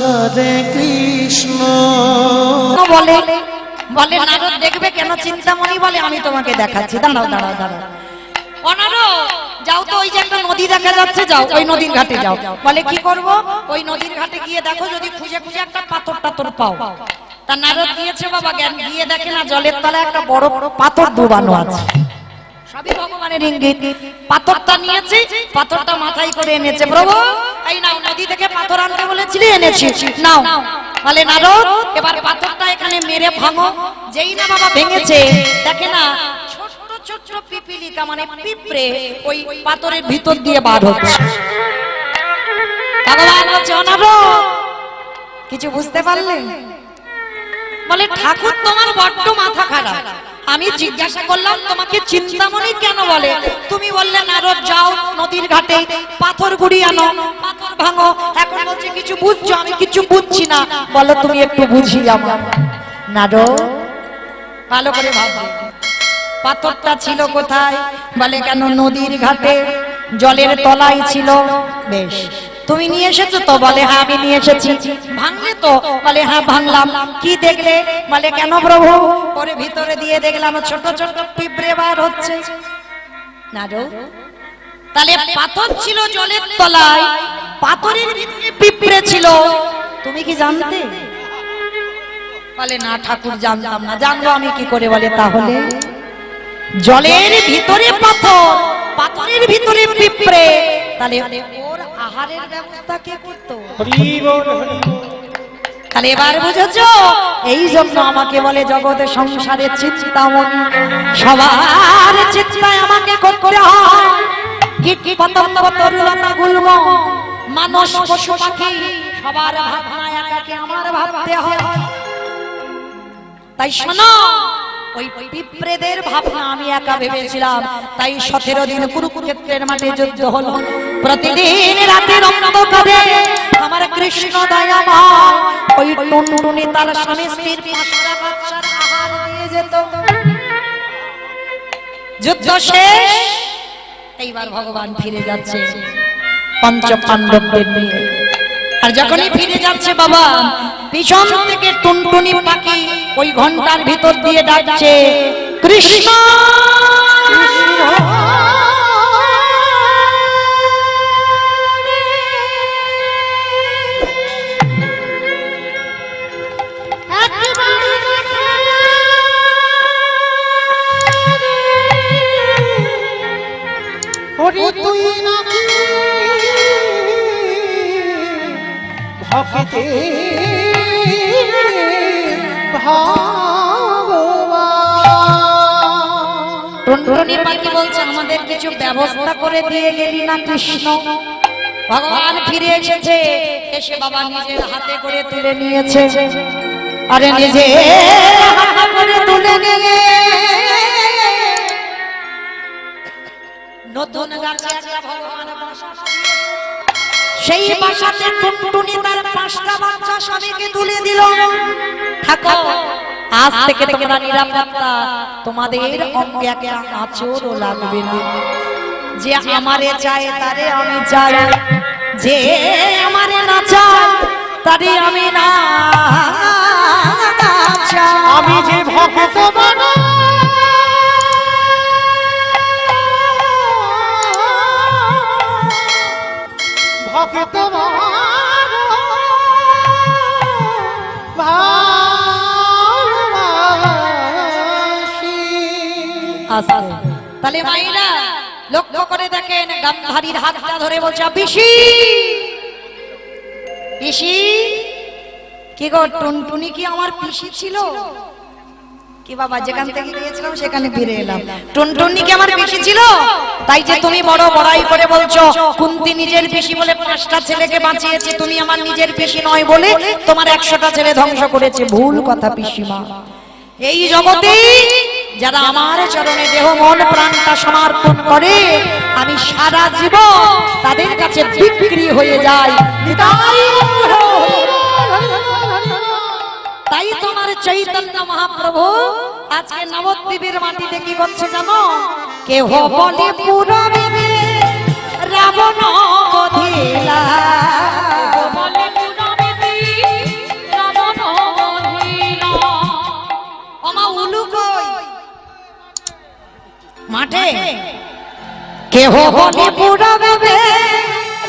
হরে কৃষ্ণ বলে বলে নারদ দেখবে কেন চিন্তামণি বলে আমি তোমাকে দেখাচ্ছি, দাঁড়াও দাঁড়াও দাঁড়াও। ও নারদ যাও তো, ওই যে একটা নদী দেখা যাচ্ছে, যাও ওই নদীর ঘাটে যাও। বলে কি করব? ওই নদীর ঘাটে গিয়ে দেখো যদি খুঁজে খুঁজে একটা পাথর টাথর পাও। তা নারদ গিয়েছে বাবা, জ্ঞান গিয়ে দেখে না জলের তলায় একটা বড় বড় পাথর ডুবানো আছে। সবই ভগবানের ইঙ্গিত। পাথরটা নিয়েছে, পাথরটা মাথায় করে এনেছে। প্রভু এই নাও, নদী থেকে পাথর আনতে বলেছিলি, এনেছি, নাও। বলে নারদ এবার পাথরটা এখানে মেরে ভাঙো। যেই না বাবা ভেঙেছে, দেখে না ছোট ছোট পিপিলিকা মানে পিঁপড়ে ওই পাথরের ভিতর দিয়ে বার হচ্ছে। ভগবান বলছে নারদ কিছু বুঝতে পারলে? বলে ঠাকুর তোমার বড্ড মাথা খারাপ। আমি জিজ্ঞাসা করলাম তোমাকে চিন্তামণি কেন বলে? তুমি বললে নারদ যাও নদীর ঘাটে পাথর গুড়িয়ে আনো, পাথর ভাঙো। এখন বলছে কিছু বুঝছো? আমি কিছু বুঝছি না। বলো তুমি একটু বুঝিয়ে আমার। নারদ ভালো করে ভাবো, পাথরটা ছিল কোথায়? বলে কেন নদীর ঘাটে জলের তলায় ছিল। বেশ, তুমি নিয়ে এসেছো তো? বলে হ্যাঁ আমি নিয়ে এসেছি। ভাঙলে তো? বলে হ্যাঁ ভাঙলাম। কি দেখলে? বলে কেন প্রভু? ওর ভিতরে দিয়ে দেখলাম ছোট ছোট পিঁপড়ে বার হচ্ছে। নারদ তাহলে পাথর ছিল জলের তলায়, পাথরের ভিতরে পিঁপড়ে ছিল, তুমি কি জানতে? বলে না ঠাকুর জানতাম না। জানবো আমি কি করে? বলে তাহলে জলের ভিতরে পাথর, পাথরের ভিতরে পিঁপড়ে, তাহলে ওর আহারের ব্যবস্থা কে করতো? তাহলে এবার বুঝেছো? এই জন্য আমাকে বলে জগতে সংসারে চিন্তামণি, সবার চিন্তায় আমাকে করতে হয়। কীট পতঙ্গ তরুলতা গুল্ম মানুষ পশু পাখি সবার ভাবনা একাকে আমার ভাবতে হয়। তাই শোনো, ওই পিঁপড়েদের ভাবনা আমি একা ভেবেছিলাম। তাই 17 দিন কুরুক্ষেত্রের মাঠে যুদ্ধ হলো। প্রতিদিন রাতের অন্ধকারে আমার কৃষ্ণ দয়াময় ওই টুনটুনি তার স্বামী স্ত্রীর 5টা বাচ্চার আহার দিয়ে যেত। যুদ্ধ শেষ, এইবার ভগবান ফিরে যাচ্ছে পঞ্চ পাণ্ডবদের নিয়ে। আর যখনই ফিরে যাচ্ছে বাবা, পিছন থেকে টুনটুনি পাখি ওই ঘন্টার ভিতর দিয়ে ডাকছে কৃষ্ণ তুই নাকি ভক্তি টুনটুনি পাখি বলছে আমাদের কিছু ব্যবস্থা করে দিয়ে গেলি না কৃষ্ণ? ভগবান ফিরে এসেছে, এসে বাবা নিজের হাতে করে তুলে নিয়েছে। আরে নিজে হাতে করে তুলে নিয়ে নতুন গাছে একটা ভগবান বাসা, সেই বাসাতে টুনটুনি তার 5টা বাচ্চা স্বামীকে তুলে দিল। থাকো, আজ থেকে তোমরা নিরাপত্তা, তোমাদের অঙ্গে একটা আঁচড়ও লাগবে না। যে আমারে চায় তারে আমি চাই, যে আমারে না চায় তারে আমি না চাই। আমি যে ভক্ত বানা ভক্ত তাহলে মাইরা লক্ষ্য করে দেখেন, গান্ধারীর হাতটা ধরে বলছে পিসি পিসি। কি গো টুনটুনি কি আমার পিসি ছিল? কি বাবা, যেখান থেকে গিয়েছিলাম সেখানে ফিরে এলাম। টুনটুনি কি আমার পিসি ছিল? তাই যে তুমি বড় বড়াই করে বলছো কুন্তি নিজের পিসি বলে 5টা ছেলেকে বাঁচিয়েছে, তুমি আমার নিজের পিসি নয় বলে তোমার 100টা ছেলে ধ্বংস করেছে। ভুল কথা পিসিমা। এই জগতে যারা আমার চরণে দেহ মন প্রাণটা সমর্পণ করে, আমি সারা জীবন তাদের কাছে বিক্রি হয়ে যাই। তাই তোমার চৈতন্য মহাপ্রভু আজকে নবদ্বীপের মাটিতে কি করছে জানো? কেহ বলে পুরবে রাবণ বধিলা, বলে পুরবে কেহ বলে পুরাবে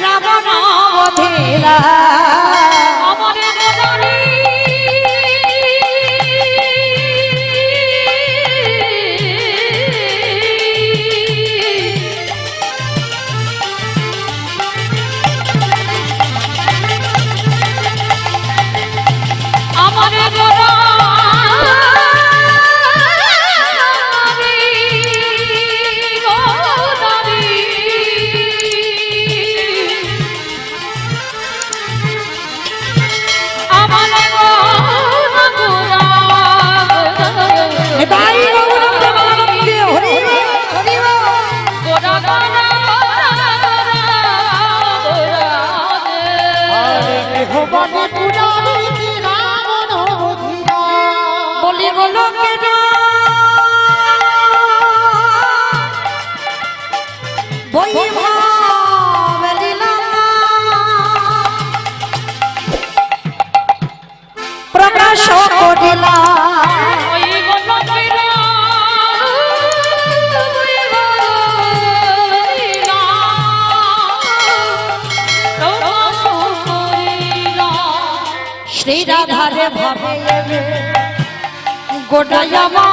রাবণ বধিরা আমারে গোদারি আমারে তাই গৌরব প্রেমানন্দে হরি হরি কেহ বলে পুরাবে কি রাবণ বধিরা বলি গোলকে বৈভব লীলা প্রকাশ করিলা শ্রী রাধারে ভাবে গোটায়ামা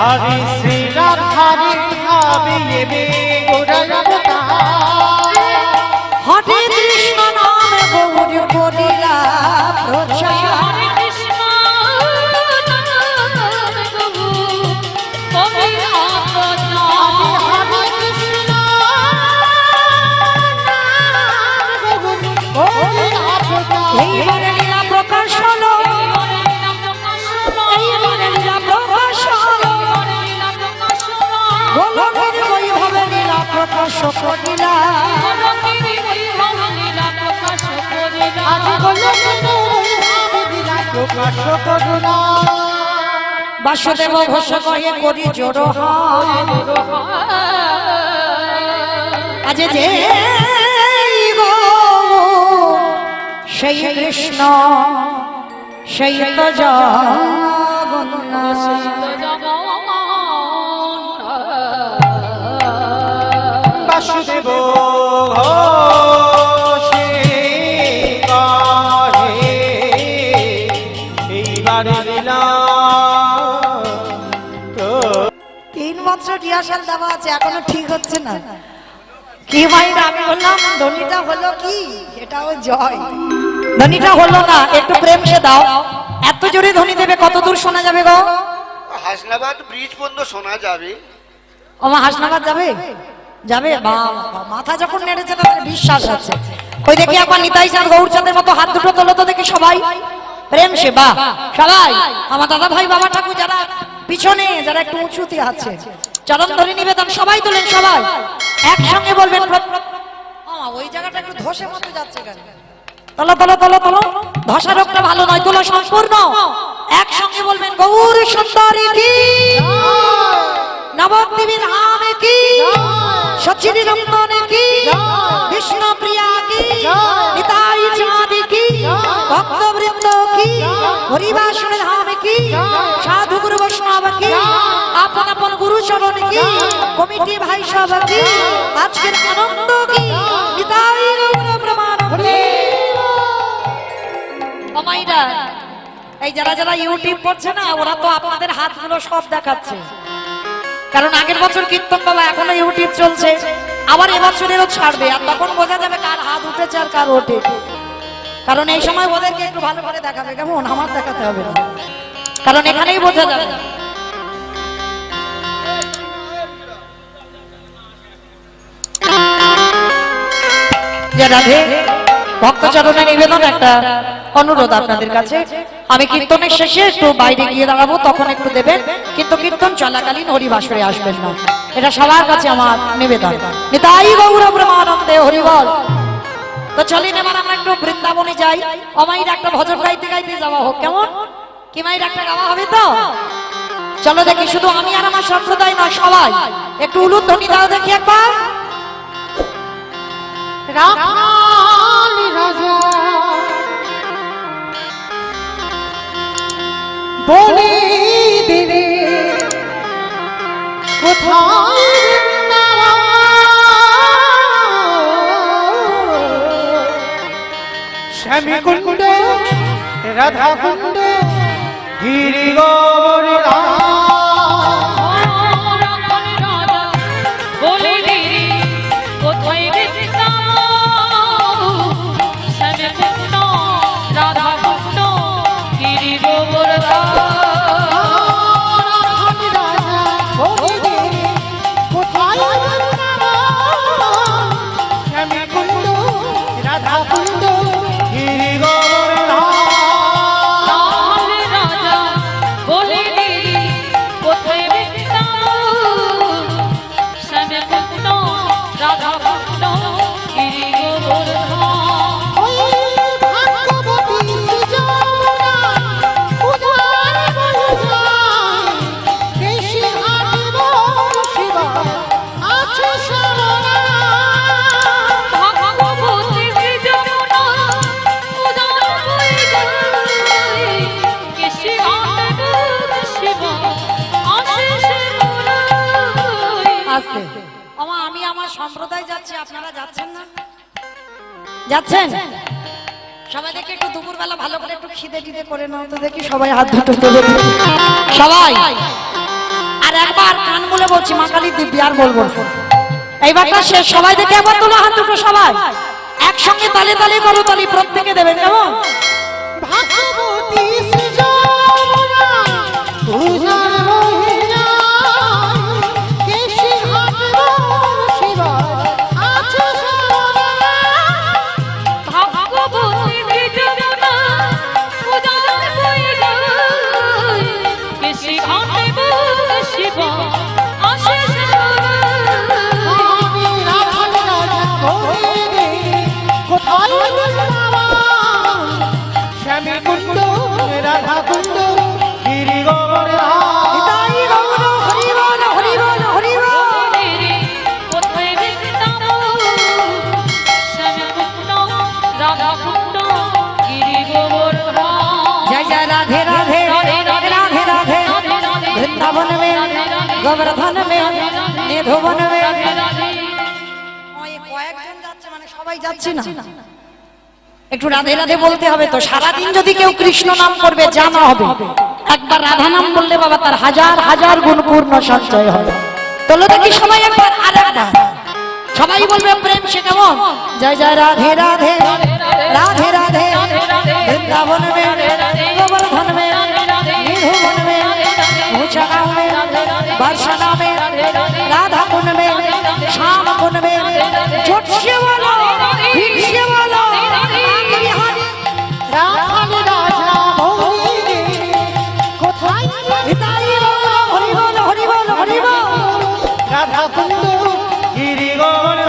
হরি শ্রী রাধারি ভাবে গোড়াবতা হরে কৃষ্ণ নাম গৌর করিলা প্রচার হরে কৃষ্ণ এইবারে লীলা প্রকাশ হলো এইবারে লীলা প্রকাশ হলো গোলকের বৈভবে লীলা প্রকাশ করিলা আজি গোলকের বৈভবে লীলা প্রকাশ করুণা বাসুদেব ঘোষ কহে করি জোড়হা আজ যে গো সেই কৃষ্ণ সেই তো জগন্নাথ বাসুদেব ঘোষে কহে এইবারে লীলা 3 বছর রিহার্সাল দেওয়া আছে এখনো ঠিক হচ্ছে না কি ভাই আমি বললাম ধ্বনিটা হলো কি এটাও জয় ধ্বনিটা হলো না একটু প্রেম সে দাও এত জোরে ধ্বনি দেবে কত দূর শোনা যাবে গো হাসনাবাদ ব্রিজ পর্যন্ত শোনা যাবে। ওমা হাসনাবাদ যাবে যাবে বাবা মাথা যখন নেড়েছে তাদের বিশ্বাস আছে কই দেখি আপা নিতাই চাঁদ গৌরচাঁদের মতো হাত দুটো তোলো তো দেখি সবাই প্রেম সে বাহ সবাই আমার দাদা ভাই বাবা ঠাকুর যারা পিছনে যারা একটু উঁচুতে আছে চরণ ধরে নিবেদন সবাই তোলেন সবাই একসঙ্গে বলবেন ওমা ওই জায়গাটা একটু ধসে মতো যাচ্ছে কেন তোলো তোলো তোলো তোলো ধসা রোগটা ভালো নয় তোলো সম্পূর্ণ একসঙ্গে বলবেন গৌর সুন্দরী কি নবদ্বীপের হামে কি সচিনী নন্দনে কি কৃষ্ণ প্রিয়া কি নিতাই চাঁদ কি ভক্তবৃন্দ কি হরিবাসন ধাম কি সাধু গুরু বৈষ্ণব কি আপন আপন গুরু চরণ কি কমিটি ভাই সব কি আজকের আনন্দ কি নিতাই গৌর প্রমানন্দে ও মাইরা এই যারা যারা ইউটিউব করছে না ওরা তো আপনাদের হাতগুলো সব দেখাচ্ছে কারণ আগের বছর কীর্তন বাবা এখনো ইউটিউব চলছে আবার এবছরেরও ছাড়বে আর তখন বোঝা যাবে কার হাত উঠেছে আর কার ওঠে কারণ এই সময় ওদেরকে একটু ভালো করে দেখাবে কেমন আমার দেখাতে হবে না কারণ এখানেই বোঝা যাবে যে রাধে ভক্তচরণের নিবেদন একটা অনুরোধ আপনাদের কাছে আমি কীর্তনের শেষে একটু বাইরে গিয়ে দাঁড়াবো তখন একটু দেবেন কিন্তু কীর্তন চলাকালীন হরিবাসরে আসবেন না এটা সবার কাছে আমার নিবেদন নিতাই গৌর ব্রহ্মানন্দে হরিবল তো চলেন এবার আমরা একটু বৃন্দাবনে যাই অমাইর একটা ভজন গাইতে গাইতে যাওয়া হোক কেমন কি মাইর একটা গাওয়া হবে তো চলো দেখি শুধু আমি আর আমার সম্প্রদায় নয় সবাই একটু উলুধ্বনি দাও দেখি একবার রাখাল রাজা বলি দিলে কোথায় শ্যামী কুণ্ড রাধা কুণ্ড গিরি গৌরী বলে দিদি কোথায় শ্যামকুণ্ড রাধা কুণ্ড গিরি গোবর্ধন আমি আমার সম্প্রদায় যাচ্ছি, আপনারা যাচ্ছেন না? যাচ্ছেন? সবাই দেখি একটু দুপুরবেলা ভালো করে একটু খিদে টিদে করে নাও তো দেখি, সবাই হাত দুটো তুলে দিন। সবাই আর একবার কান বলে বলছি, মা কালী দিব্যি আর বলবো এইবারটা শেষ। সবাই দেখে একবার তোলো হাত দুটো, সবাই একসঙ্গে তালে তালে করো, তালি প্রত্যেকে দেবেন কেমন? ভাগবতী সৃজনা পূজার মহিলা কেশি হাত শিবা আছে সরলা ভাগবতী সৃজনা পূজার মহিলা কেশি হাত শিবা আছে সরলা আমি রাখাল রাজা বলে দিই কোথায় শ্যামী কুণ্ড রাধা কুণ্ড গিরি গৌরী जय जय राधे राधे राधे राधे वृंदावन में गोवर्धन में निधुवन में কয়েকজন যাচ্ছে মানে সবাই যাচ্ছে না, একটু রাধে রাধে বলতে হবে তো। সারাদিন যদি কেউ কৃষ্ণ নাম করবে জানা হবে, একবার রাধা নাম বললে বাবা তার হাজার হাজার গুণ পূর্ণ সঞ্চয় হবে। তোলো দেখি সবাই একবার, আর একবার সবাই বলবে প্রেম সে কেমন? জয় জয় রাধে রাধে রাধে রাধে वृंदावन में गोवर्धन में निधुवन में भूषणा में बरसना में राधा कुंड में श्याम कुंड में झूठ से बोलो फिर से बोलो রাখাল রাজা বলে দিই কোথায় हरि बोल हरि बोल हरि बोल। রাধা কুণ্ড গিরি গৌরী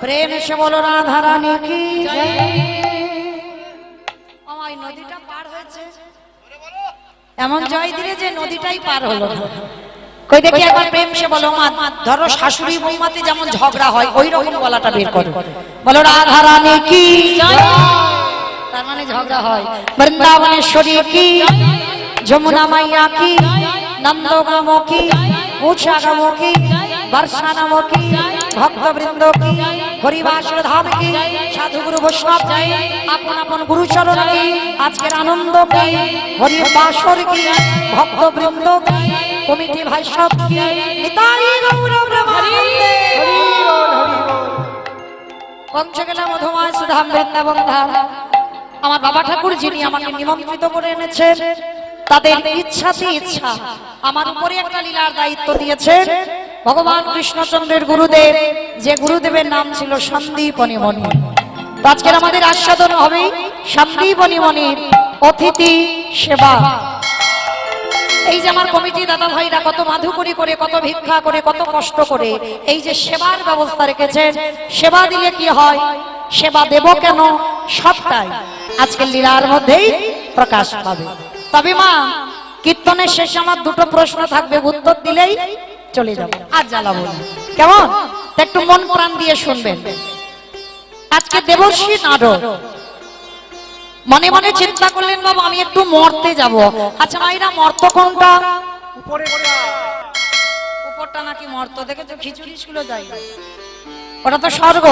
प्रेम से बोलो राधा रानी की আমার নদীটা পার হয়েছে, এমন জয় দিলে যে নদীটাই পার হলো না। কই দেখি একবার প্রেম সে বলো। মা ধরো শাশুড়ি বৌমাতে যেমন ঝগড়া হয় ওই রকম গলাটা বের করো, বলো রাধা রানী কি, তার মানে ঝগড়া হয়। বৃন্দাবনেশ্বরী কি, যমুনা মাইয়া কি, নন্দগাম কি, উষাগাম কি, বর্ষানাম কি, ভক্তবৃন্দ কি, হরিবাসর ধাম কি, সাধু গুরু বৈষ্ণব কি, আপন আপন গুরুচরণ কি, আজকের আনন্দ কি, হরিবাসর কি, ভক্তবৃন্দ কি, কমিটি ভাইসব কি, নিতাই গৌর ব্রহ্মানন্দে পঞ্চকেলা মধুময় সুধাম বৃন্দাবন ধাম। আমার বাবা ঠাকুর যিনি আমাকে নিমন্ত্রিত করে এনেছেন, তাদের ইচ্ছাতে ইচ্ছা আমার উপরে একটা লীলার দায়িত্ব দিয়েছে ভগবান কৃষ্ণচন্দ্রের গুরুদেব, যে গুরুদেবের নাম ছিল সন্দীপনী মণি। তো আজকের আমাদের আস্বাদন হবে সন্দীপনী মণির অতিথি সেবা। এই যে আমার কমিটি দাদা ভাইরা কত মাধুকরি করে, কত ভিক্ষা করে, কত কষ্ট করে এই যে সেবার ব্যবস্থা রেখেছেন। সেবা দিলে কি হয়? সেবা দেব কেন, সবটাই আজকের লীলার মধ্যেই প্রকাশ পাবে। তবে মা, কীর্তনের শেষে আমার দুটো প্রশ্ন থাকবে, উত্তর দিলেই চলে যাবো, আর জ্বালাবো না, কেমন? তা একটু মন প্রাণ দিয়ে শুনবেন। আজকে দেবর্ষি নারদ মনে মনে চিন্তা করলেন, বাবা আমি একটু মর্তে যাব। আচ্ছা মাইরা, মর্ত কোনটা? উপরটা নাকি মর্ত? দেখেছো খিচুড়ি গুলো যাই, ওটা তো স্বর্গ।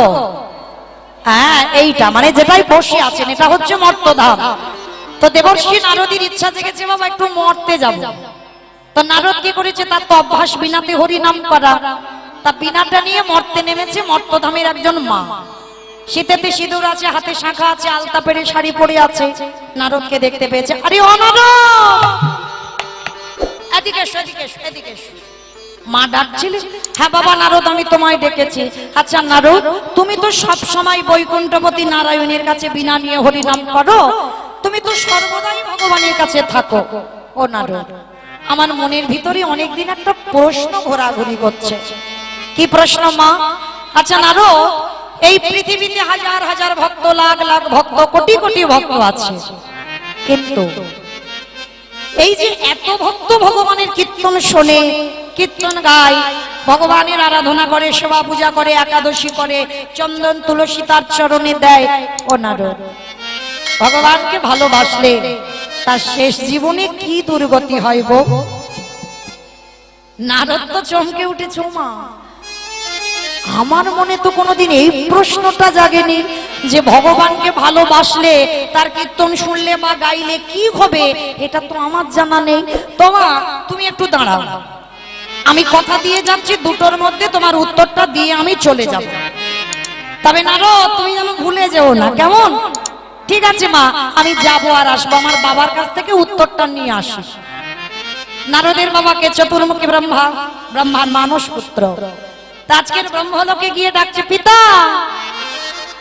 হ্যাঁ, এইটা মানে যেটাই বসে আছেন এটা হচ্ছে মর্তধাম। তো দেবর্ষি নারদের ইচ্ছা জেগেছে, বাবা একটু মর্তে যাব। তো নারদ কি করেছে, তার তো অভ্যাস বিনাতে হরি নাম করা, তা বিনাটা নিয়ে মর্তে নেমেছে। মর্তধামের একজন মা, শীতেতে সিঁদুর আছে, হাতে শাঁখা আছে, আলতা পেরে শাড়ি পরে আছে। নারদকে দেখতে পেয়েছে, আরে ও নারদ, এদিকে এসো, এদিকে এসো, এদিকে এসো। মা ডাকছিলে? হ্যাঁ বাবা নারদ, আমি তোমায় ডেকেছি। আচ্ছা নারদ, তুমি তো সব সময় বৈকুণ্ঠপতি নারায়ণের কাছে বিনা নিয়ে হরি নাম করো, তুমি তো সর্বদাই ভগবানের কাছে থাকো। ও নারদ, আমার মনের ভিতরে অনেকদিন একটা প্রশ্ন ঘোরাঘুরি করছে। কি প্রশ্ন মা? আচ্ছা নারদ, এই পৃথিবীতে হাজার হাজার ভক্ত, লাখ লাখ ভক্ত, কোটি কোটি ভক্ত আছে, কিন্তু এই যে এত ভক্ত ভগবানের কীর্তন শোনে, কীর্তন গায়, ভগবানের আরাধনা করে, সেবা পূজা করে, একাদশী করে, চন্দন তুলসী তার চরণে দেয়, ও নারদ ভগবানকে ভালোবাসলে তার শেষ জীবনে কি দুর্গতি হয় গো? নারদ তো চমকে উঠেছ, মা আমার মনে তো কোনোদিন এই প্রশ্নটা জাগেনি যে ভগবানকে ভালোবাসলে, তার কীর্তন শুনলে বা গাইলে কি হবে, এটা তো আমার জানা নেই। তোমা তুমি একটু দাঁড়াও, আমি কথা দিয়ে যাচ্ছি, দুটোর মধ্যে তোমার উত্তরটা দিয়ে আমি চলে যাব। তবে নারদ তুমি যেন ভুলে যেও না, কেমন? ঠিক আছে মা, আমি যাবো আর আসবো, আমার বাবার কাছ থেকে উত্তরটা নিয়ে আসি। নারদের বাবাকে চতুর্মুখী ব্রহ্মা, ব্রহ্মার মানস পুত্র, আজকের ব্রহ্মলোকে গিয়ে ডাকছে, পিতা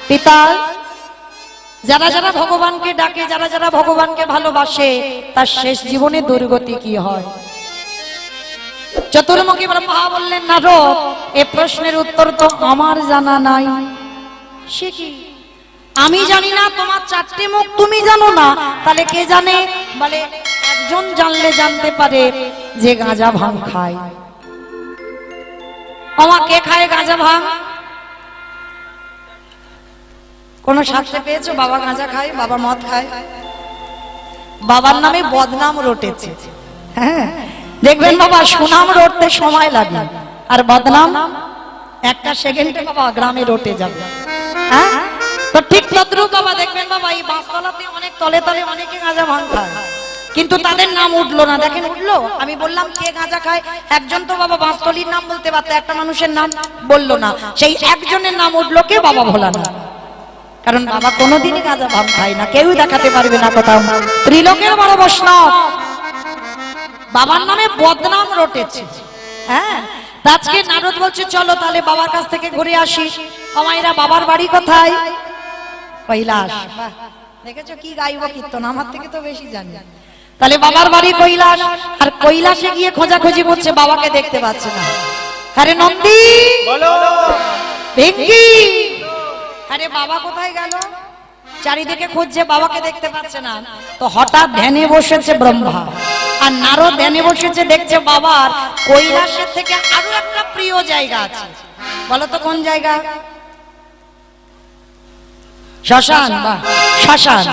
পিতা। যারা যারা ভগবানকে ডাকে, যারা যারা ভগবানকে ভালোবাসে, তার শেষ জীবনে দুর্গতি কি হয়? চতুর্মুখী ব্রহ্মা বললেন, নারদ এ প্রশ্নের উত্তর তো আমার জানা নাই। সে কি? আমি জানি না, তোমার চারটে মুখ তুমি জানো না, তাহলে কে জানে? বলে একজন জানলে জানতে পারে যে গাঁজা ভাং খায়। কে খায় গাঁজা ভাং? কোন শাস্ত্রে পেয়েছো বাবা গাঁজা খায়, বাবা মদ খায়? বাবার নামে বদনাম রটেছে। হ্যাঁ, দেখবেন বাবা সুনাম রটতে সময় লাগে, আর বদনাম একটা সেকেন্ডে বাবা গ্রামে রটে যাবে। হ্যাঁ, তো ঠিক তদ্রুপ বাবা দেখবেন বাবা এই বাঁশতলাতে অনেক তলে তলে অনেকে গাঁজা ভাং খায়, কিন্তু তাদের নাম উঠলো না। দেখেন উঠলো? আমি বললাম কে গাঁজা খায়, একজন তো বাবা বাঁশতলির নাম বলতে পারতো, একটা মানুষের নাম বললো না, সেই একজনের নাম উঠলো কে? বাবা ভোলানাথ। কারণ বাবা কোনোদিনই গাঁজা ভাং খায় না, কেউ দেখাতে পারবে না কোথাও। ত্রিলোকের বড় বৈষ্ণব, বাবার নামে বদনাম রটেছে। হ্যাঁ, আজকে নারদ বলছে চলো তাহলে বাবার কাছ থেকে ঘুরে আসি। আমায়রা বাবার বাড়ি কোথায়? কৈলাস। দেখেছো কি গাইব কীর্তন, আমার থেকে তো বেশি জানি। তাহলে বাবার বাড়ি কৈলাস, আর কৈলাসে গিয়ে খোঁজাখুঁজি করছে, বাবাকে দেখতে পাচ্ছে না। আরে নন্দী, ভেঙ্কি, আরে বাবা কোথায় গেল? চারিদিকে খুঁজছে, বাবাকে দেখতে পাচ্ছে না। তো হঠাৎ ধ্যানে বসেছে ব্রহ্মা, আর নারদ ধ্যানে বসেছে, দেখছে বাবার কৈলাসের থেকে আরো একটা প্রিয় জায়গা আছে। বলো তো কোন জায়গা? শ্মশান। বা শ্মশান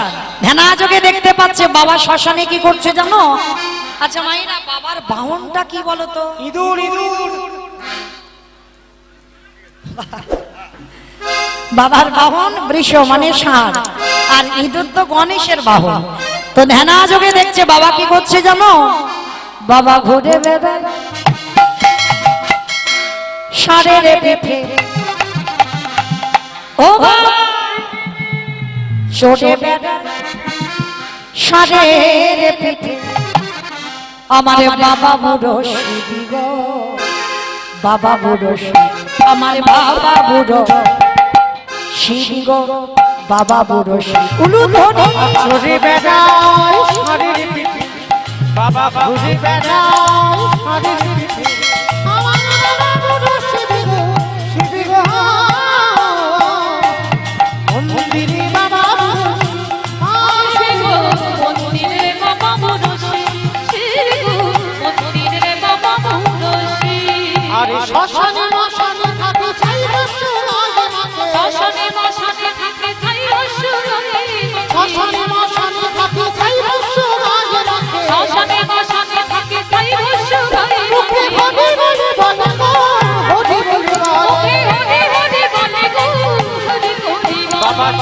ধ্যানাযোগে দেখতে পাচ্ছে বাবা শ্মশানে কি করছে জানো? আচ্ছা মাইরা, বাবার বাহনটা কি বলো তো? ইঁদুর। ইঁদুর বাবার বাহন বৃষ মানে ষাঁড়, আর ইঁদুর তো গণেশের বাহন। তো ধ্যানাযোগে দেখছে বাবা কি করছে জানো? বাবা ঘুরে বেড়ায় ষাঁড়ের পিঠে, ও বাবা চড়ে বেড়ায় ষাঁড়ের পিঠে। আমার বাবা বুড়ো শিবি গো, বাবা বুড়ো আমার বাবা বুড়ো শিবি গো, বাবা বুড়ো উলু ধরে চড়ে বেড়ায় ষাঁড়ের পিঠে, বাবা ঘুরে বেড়ায় ষাঁড়ের পিঠে। আমার বাবা বুড়ো শিবি গো, শিবি গো,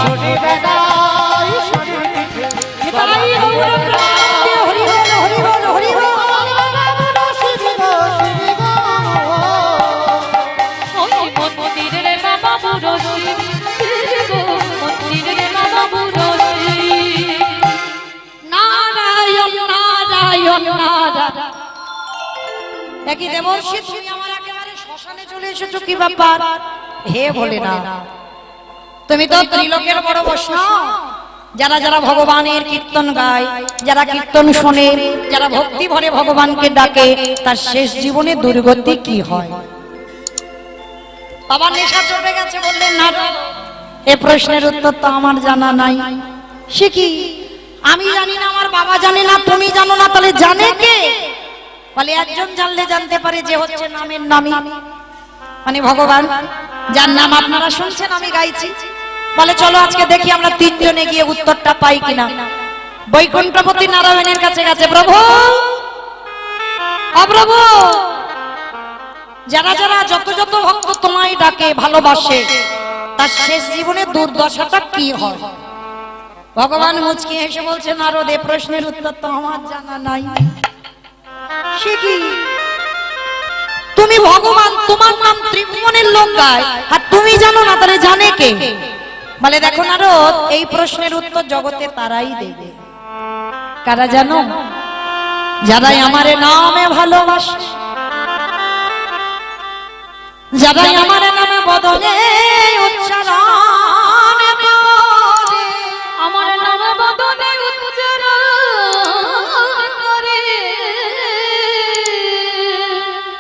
ছড়ি বেড়াই শরীর পিঠে তাই গৌর প্রাণে হরি বল হরি বল হরি বল শিবি গো শিবি গো ওই মন্দিরে বাবা বুড়ি গো মন্দিরে বাবা বুড়ি নারায়ণ নারায়ণ নারায়ণ। দেখি দেবর্ষি তুমি আমার একেবারে শ্মশানে চলে এসেছো, কি ব্যাপার? হে বলে না, তুমি তো ত্রিলোকের বড় বৈষ্ণব। যারা যারা ভগবানের কীর্তন গায়, যারা কীর্তন শোনে, যারা ভক্তি ভরে ভগবানকে ডাকে, তার শেষ জীবনে দুর্গতি কি হয়? বাবা নেশা চলে গেছে বললেন না। এ প্রশ্নের উত্তর তো আমার জানা নাই। সে কি? আমি জানি না, আমার বাবা জানে না, তুমি জানো না, তাহলে জানে কে? বলে একজন জানলে জানতে পারে, যে হচ্ছে নামের নামী, মানে ভগবান, যার নাম আপনারা শুনছেন আমি গাইছি। বলে চলো আজকে দেখি আমরা তিনজনে গিয়ে উত্তরটা পাই কিনা। বৈকুণ্ঠপতি নারায়ণের কাছে গেছে, প্রভু অপ্রভু, যারা যারা যত যত ভক্ত তোমায় ডাকে ভালোবাসে, তার শেষ জীবনে দুর্দশাটা কি হয়? ভগবান মুচকি হেসে বলছে, নারদ এ প্রশ্নের উত্তর তো আমার জানা নাই। সে কি? তুমি ভগবান, তোমার নাম ত্রিভুবনের লোক গায়, আর তুমি জানো না, তাহলে জানে কে? বলে দেখো নারদ, এই প্রশ্নের উত্তর জগতে তারাই দেবে। কারা জানো? যারাই আমারে নামে ভালোবাসে, যারাই আমার নামে বদলে উচ্চারণ করে, আমার নাম বদনে উচ্চারণ করে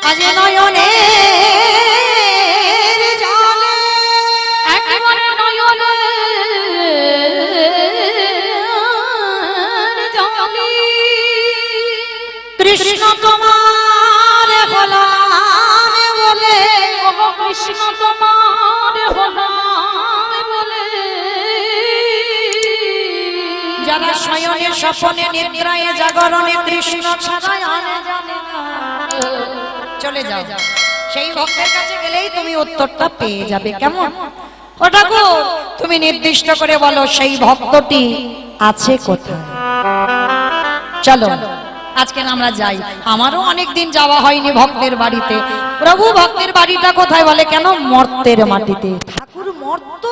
আজ নয়নে জানে, একবার নয়নে জানি কৃষ্ণ তোমার হলাম বলে, কৃষ্ণ তোমার হলাম বলে যারা শয়নে স্বপনে নিদ্রায় জাগরণে কৃষ্ণ ছাড়া আর জানে না। চলে যাও, সেই ভক্তের কাছে গেলেই তুমি উত্তরটা পেয়ে যাবে। কেমন? ও ঠাকুর, তুমি নির্দিষ্ট করে বলো সেই ভক্তটি আছে কোথায়। চলো আজকে আমরা যাই, আমারও অনেকদিন যাওয়া হয়নি ভক্তের বাড়িতে। প্রভু ভক্তের বাড়িটা কোথায়? বলে কেন? মর্তের মাটিতে। ঠাকুর মর্ত?